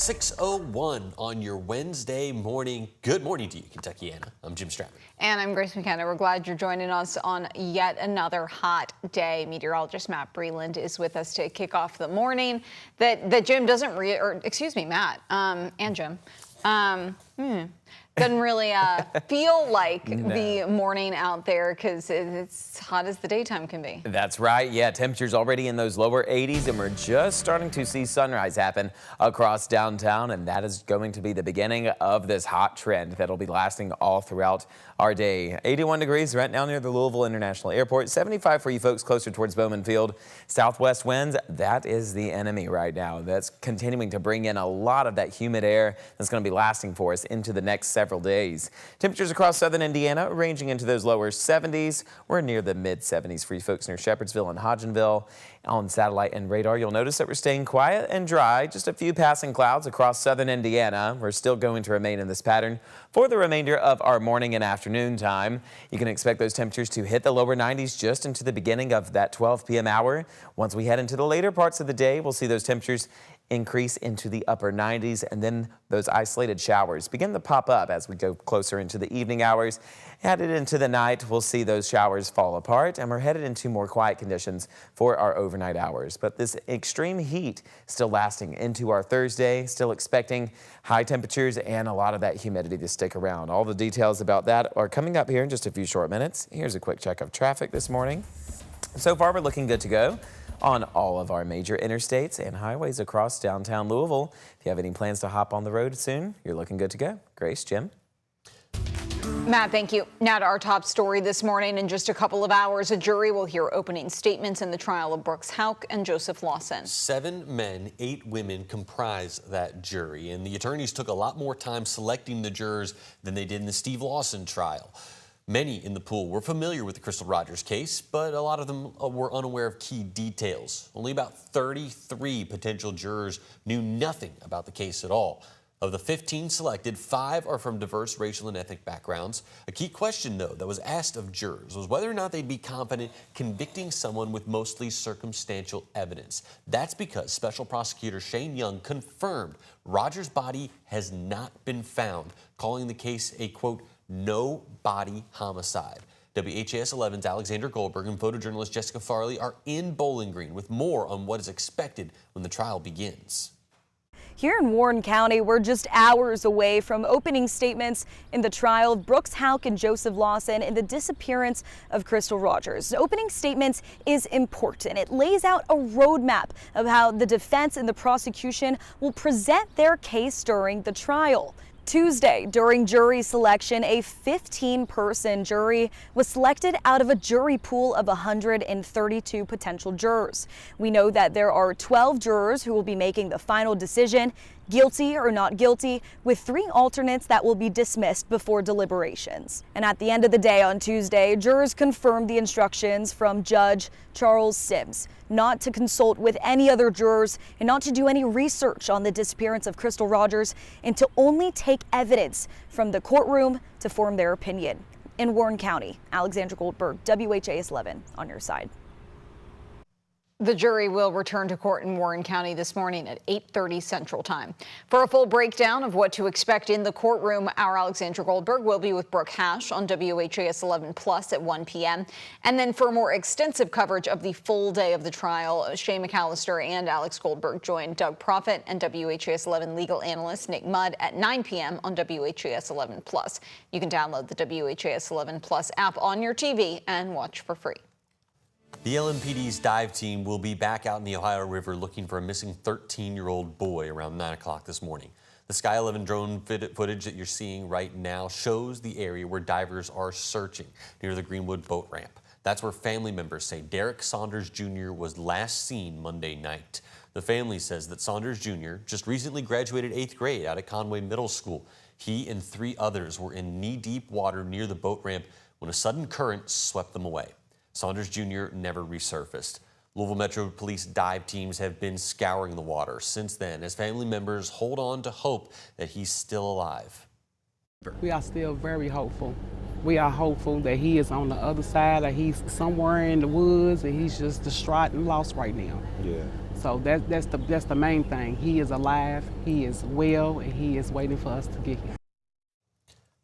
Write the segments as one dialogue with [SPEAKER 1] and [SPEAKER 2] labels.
[SPEAKER 1] 6:01 on your Wednesday morning. Good morning to you, Kentuckiana. I'm Jim Stratton.
[SPEAKER 2] And I'm Grace McKenna. We're glad you're joining us on yet another hot day. Meteorologist Matt Breland is with us to kick off the morning. That Jim doesn't Matt and Jim. Doesn't really feel like the morning out there because it's hot as the daytime can be.
[SPEAKER 3] That's right. Yeah, temperatures already in those lower 80s, and we're just starting to see sunrise happen across downtown, and that is going to be the beginning of this hot trend that'll be lasting all throughout our day. 81 degrees right now near the Louisville International Airport. 75 for you folks closer towards Bowman Field. Southwest winds, that is the enemy right now. That's continuing to bring in a lot of that humid air that's going to be lasting for us into the next several days. Temperatures across southern Indiana ranging into those lower 70s. We're near the mid 70s for you folks near Shepherdsville and Hodgenville. On satellite and radar, you'll notice that we're staying quiet and dry. Just a few passing clouds across southern Indiana. We're still going to remain in this pattern for the remainder of our morning and afternoon time. You can expect those temperatures to hit the lower 90s just into the beginning of that 12 p.m. hour. Once we head into the later parts of the day, we'll see those temperatures increase into the upper 90s, and then those isolated showers begin to pop up as we go closer into the evening hours. Headed into the night, we'll see those showers fall apart, and we're headed into more quiet conditions for our overnight hours. But this extreme heat still lasting into our Thursday, still expecting high temperatures and a lot of that humidity to stick around. All the details about that are coming up here in just a few short minutes. Here's a quick check of traffic this morning. So far, we're looking good to go on all of our major interstates and highways across downtown Louisville. If you have any plans to hop on the road soon, you're looking good to go. Grace, Jim?
[SPEAKER 2] Matt, thank you. Now to our top story this morning. In just a couple of hours, a jury will hear opening statements in the trial of Brooks Houck and Joseph Lawson. 7
[SPEAKER 1] men, 8 women comprise that jury, and the attorneys took a lot more time selecting the jurors than they did in the Steve Lawson trial. Many in the pool were familiar with the Crystal Rogers case, but a lot of them were unaware of key details. Only about 33 potential jurors knew nothing about the case at all. Of the 15 selected, 5 are from diverse racial and ethnic backgrounds. A key question, though, that was asked of jurors was whether or not they'd be confident convicting someone with mostly circumstantial evidence. That's because Special Prosecutor Shane Young confirmed Rogers' body has not been found, calling the case a, quote, no body homicide. WHAS11's Alexander Goldberg and photojournalist Jessica Farley are in Bowling Green with more on what is expected when the trial begins.
[SPEAKER 4] Here in Warren County, we're just hours away from opening statements in the trial of Brooks Houck and Joseph Lawson in the disappearance of Crystal Rogers. Opening statements is important. It lays out a roadmap of how the defense and the prosecution will present their case during the trial. Tuesday, during jury selection, a 15-person jury was selected out of a jury pool of 132 potential jurors. We know that there are 12 jurors who will be making the final decision, guilty or not guilty, with 3 alternates that will be dismissed before deliberations. And at the end of the day on Tuesday, jurors confirmed the instructions from Judge Charles Sims not to consult with any other jurors and not to do any research on the disappearance of Crystal Rogers and to only take evidence from the courtroom to form their opinion. In Warren County, Alexander Goldberg, WHAS 11 on your side.
[SPEAKER 2] The jury will return to court in Warren County this morning at 8:30 Central Time. For a full breakdown of what to expect in the courtroom, our Alexandra Goldberg will be with Brooke Hash on WHAS 11 Plus at 1 p.m. And then for more extensive coverage of the full day of the trial, Shane McAllister and Alex Goldberg join Doug Proffitt and WHAS 11 legal analyst Nick Mudd at 9 p.m. on WHAS 11 Plus. You can download the WHAS 11 Plus app on your TV and watch for free.
[SPEAKER 1] The LMPD's dive team will be back out in the Ohio River looking for a missing 13-year-old boy around 9 o'clock this morning. The Sky 11 drone footage that you're seeing right now shows the area where divers are searching near the Greenwood boat ramp. That's where family members say Derek Saunders Jr. was last seen Monday night. The family says that Saunders Jr. just recently graduated 8th grade out of Conway Middle School. He and 3 others were in knee-deep water near the boat ramp when a sudden current swept them away. Saunders Jr. never resurfaced. Louisville Metro Police dive teams have been scouring the water since then as family members hold on to hope that he's still alive.
[SPEAKER 5] We are still very hopeful. We are hopeful that he is on the other side, or he's somewhere in the woods and he's just distraught and lost right now.
[SPEAKER 6] Yeah.
[SPEAKER 5] So that's the main thing. He is alive, he is well, and he is waiting for us to get him.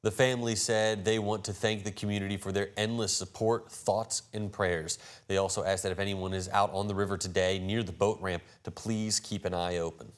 [SPEAKER 1] The family said they want to thank the community for their endless support, thoughts, and prayers. They also asked that if anyone is out on the river today near the boat ramp to please keep an eye open.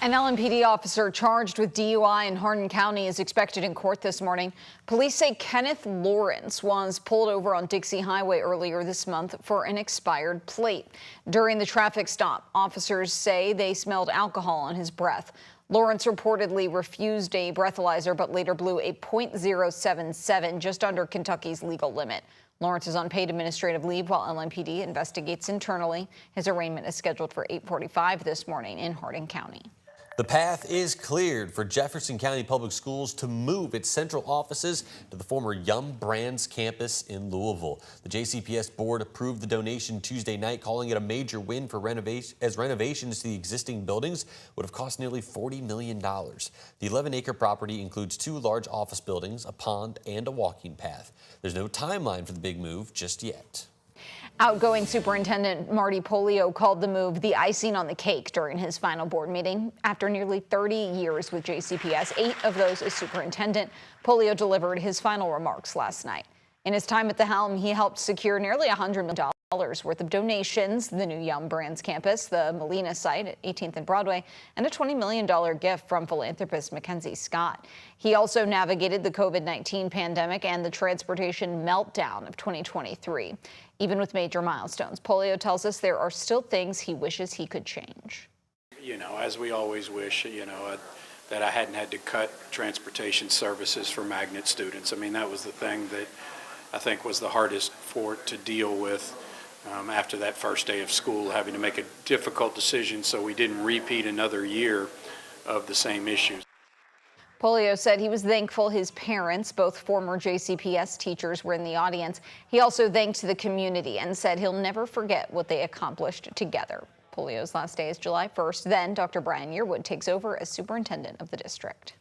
[SPEAKER 2] An LMPD officer charged with DUI in Hardin County is expected in court this morning. Police say Kenneth Lawrence was pulled over on Dixie Highway earlier this month for an expired plate. During the traffic stop, officers say they smelled alcohol on his breath. Lawrence reportedly refused a breathalyzer but later blew a .077, just under Kentucky's legal limit. Lawrence is on paid administrative leave while LMPD investigates internally. His arraignment is scheduled for 8:45 this morning in Hardin County.
[SPEAKER 1] The path is cleared for Jefferson County Public Schools to move its central offices to the former Yum Brands campus in Louisville. The JCPS board approved the donation Tuesday night, calling it a major win for renovations to the existing buildings would have cost nearly $40 million. The 11-acre property includes 2 large office buildings, a pond, and a walking path. There's no timeline for the big move just yet.
[SPEAKER 2] Outgoing Superintendent Marty Polio called the move the icing on the cake during his final board meeting. After nearly 30 years with JCPS, 8 of those as superintendent, Polio delivered his final remarks last night. In his time at the helm, he helped secure nearly $100 million worth of donations, the new Yum Brands campus, the Molina site at 18th and Broadway, and a $20 million gift from philanthropist Mackenzie Scott. He also navigated the COVID-19 pandemic and the transportation meltdown of 2023. Even with major milestones, Polio tells us there are still things he wishes he could change.
[SPEAKER 7] You know, as we always wish, that I hadn't had to cut transportation services for magnet students. I mean, that was the thing that I think was the hardest for it to deal with after that first day of school, having to make a difficult decision so we didn't repeat another year of the same issues.
[SPEAKER 2] Polio said he was thankful his parents, both former JCPS teachers, were in the audience. He also thanked the community and said he'll never forget what they accomplished together. Polio's last day is July 1st. Then Dr. Brian Yearwood takes over as superintendent of the district.